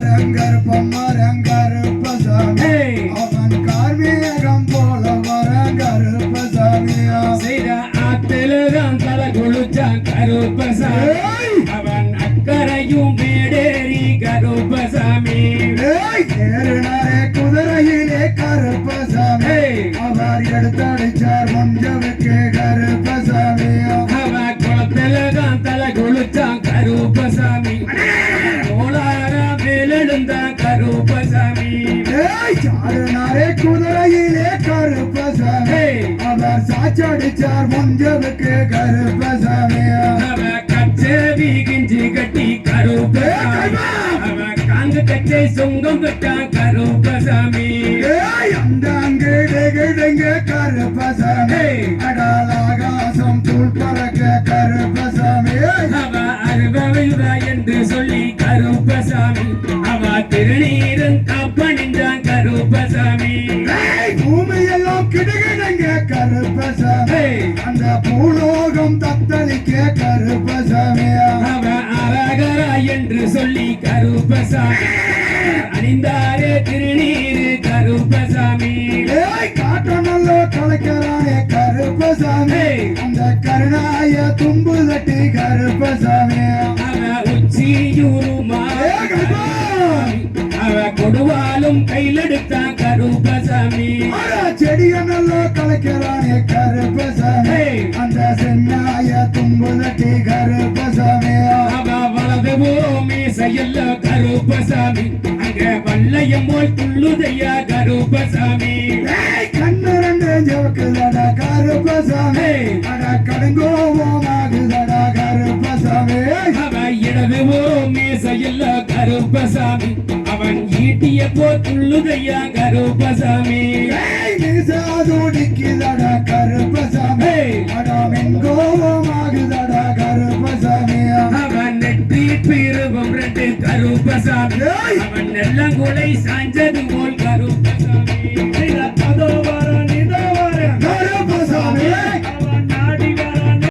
கருப்பம் கருப்பசாமி அவன் கார்மேகம் போல வர கருப்பசாமியா செய்த ஆத்தில்தான் தலை குளிச்சான் கருப்பசாமி அவன் அக்கறையும் மேடேறி கருப்பசாமி ஏறினாரே குதிரையிலே கருப்பசாமி அவர் எடுத்தடிச்சார் மஞ்சளுக்கு கருப்பசாமி அவன் குளத்தில்தான் தலை குளிச்சான் கருப்பசாமி எழுந்தான் கருப்பசாமி சாருனாரே குதிரையிலே கருப்பசாமி அவர் சாச்சடிச்சார் மஞ்சளுக்கு கருப்பசாமி அவன் கச்சேரி கிஞ்சி கட்டி கருப்பசாமி அவன் காங்கு கச்சை சொங்கம் கட்டான் கருப்பசாமி அந்த அங்கிடுங்க கருப்பசாமி அடால் ஆகாசம் தூள் பறக்க கருப்பசாமி அவ அருவா என்று சொல்லி கருப்பசாமி அவ திருநீரும் காப்பணிந்தான் கருப்பசாமி பூமியெல்லாம் கிடுகிடுங்க கருப்பசாமி அந்த பூலோகம் தத்தளிக்க கருப்பசாமி அவ அரகரா என்று சொல்லி கருப்பசாமி அணிந்தாரே திருநீரு கருப்பசாமி காட்ட நல்ல கலைக்கிறானே கருப்பசாமி அந்த கருணாய தும்பு தட்டி கருப்பசாமி அவ உச்சியூருமா அவ கொடுவாலும் கையிலெடுத்தான் கருப்பசாமி செடிய நல்ல கலைக்கிறானே கருப்பசாமி அந்த சென்னாய தும்பு தட்டி கருப்பசாமி அவ வலது பூமி செயல்ல கருப்பசாமி அங்க வல்லையம் போல் துள்ளுதையா கருப்பசாமி கண்ணு ரெண்டு ஜோக்குதடா கருப்பசாமி அட கடுங்கோவமாகுதடா கருப்பசாமி அவ இடது பூமி செயல்ல கருப்பசாமி அவன் ஈட்டிய போ துள்ளுதையா கருப்பசாமி நிசாதுடிக்குதடா கருப்பசாமி அட மெங்கோவமாகுதடா கருப்பசாமி அவன் நெற்றி பீருவம் ரெண்டு கருப்பசாமி அவன் நெல்லங்குலை சாஞ்சது போல் கரு